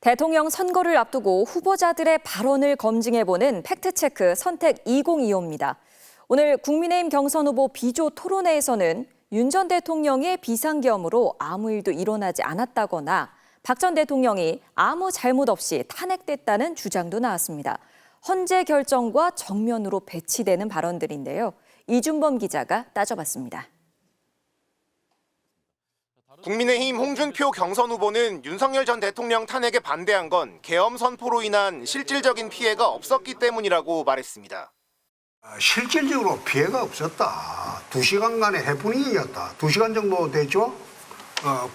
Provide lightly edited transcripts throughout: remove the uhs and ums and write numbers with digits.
대통령 선거를 앞두고 후보자들의 발언을 검증해보는 팩트체크 선택 2025입니다. 오늘 국민의힘 경선 후보 비조 토론회에서는 윤 전 대통령의 비상계엄으로 아무 일도 일어나지 않았다거나 박 전 대통령이 아무 잘못 없이 탄핵됐다는 주장도 나왔습니다. 헌재 결정과 정면으로 배치되는 발언들인데요. 이준범 기자가 따져봤습니다. 국민의힘 홍준표 경선 후보는 윤석열 전 대통령 탄핵에 반대한 건 계엄 선포로 인한 실질적인 피해가 없었기 때문이라고 말했습니다. 실질적으로 피해가 없었다. 2시간간의 해프닝이었다. 2시간 정도 됐죠?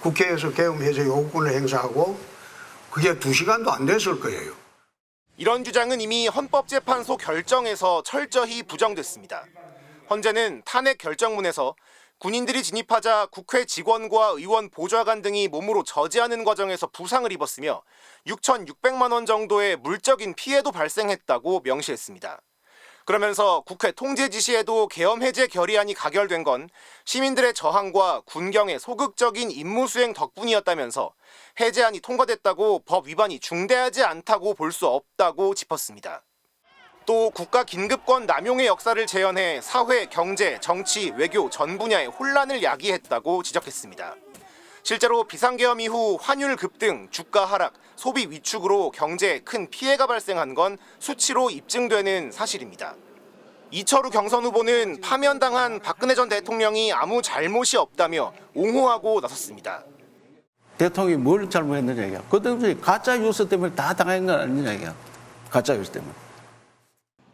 국회에서 계엄 해제 요구권을 행사하고 그게 2시간도 안 됐을 거예요. 이런 주장은 이미 헌법재판소 결정에서 철저히 부정됐습니다. 헌재는 탄핵 결정문에서 군인들이 진입하자 국회 직원과 의원 보좌관 등이 몸으로 저지하는 과정에서 부상을 입었으며 6,600만 원 정도의 물적인 피해도 발생했다고 명시했습니다. 그러면서 국회 통제 지시에도 계엄 해제 결의안이 가결된 건 시민들의 저항과 군경의 소극적인 임무 수행 덕분이었다면서 해제안이 통과됐다고 법 위반이 중대하지 않다고 볼 수 없다고 짚었습니다. 또 국가 긴급권 남용의 역사를 재현해 사회, 경제, 정치, 외교 전 분야의 혼란을 야기했다고 지적했습니다. 실제로 비상계엄 이후 환율 급등, 주가 하락, 소비 위축으로 경제에 큰 피해가 발생한 건 수치로 입증되는 사실입니다. 이철우 경선 후보는 파면당한 박근혜 전 대통령이 아무 잘못이 없다며 옹호하고 나섰습니다. 대통령이 뭘 잘못했느냐 이게. 그 때문에 가짜 뉴스 때문에 다 당한 건 아니냐 이게. 가짜 뉴스 때문에.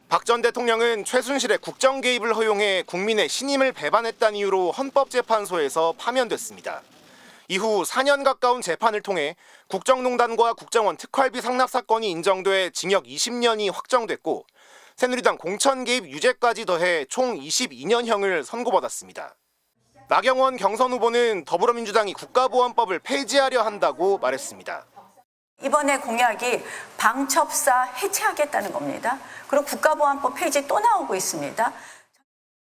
박 전 대통령은 최순실의 국정 개입을 허용해 국민의 신임을 배반했다는 이유로 헌법재판소에서 파면됐습니다. 이후 4년 가까운 재판을 통해 국정농단과 국정원 특활비 상납 사건이 인정돼 징역 20년이 확정됐고 새누리당 공천 개입 유죄까지 더해 총 22년형을 선고받았습니다. 나경원 경선 후보는 더불어민주당이 국가보안법을 폐지하려 한다고 말했습니다. 이번에 공약이 방첩사 해체하겠다는 겁니다. 그리고 국가보안법 폐지 또 나오고 있습니다.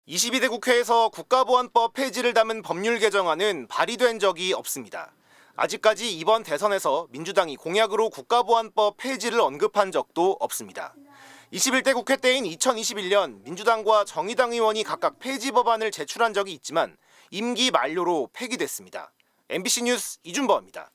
22대 국회에서 국가보안법 폐지를 담은 법률 개정안은 발의된 적이 없습니다. 아직까지 이번 대선에서 민주당이 공약으로 국가보안법 폐지를 언급한 적도 없습니다. 21대 국회 때인 2021년 민주당과 정의당 의원이 각각 폐지 법안을 제출한 적이 있지만 임기 만료로 폐기됐습니다. MBC 뉴스 이준범입니다.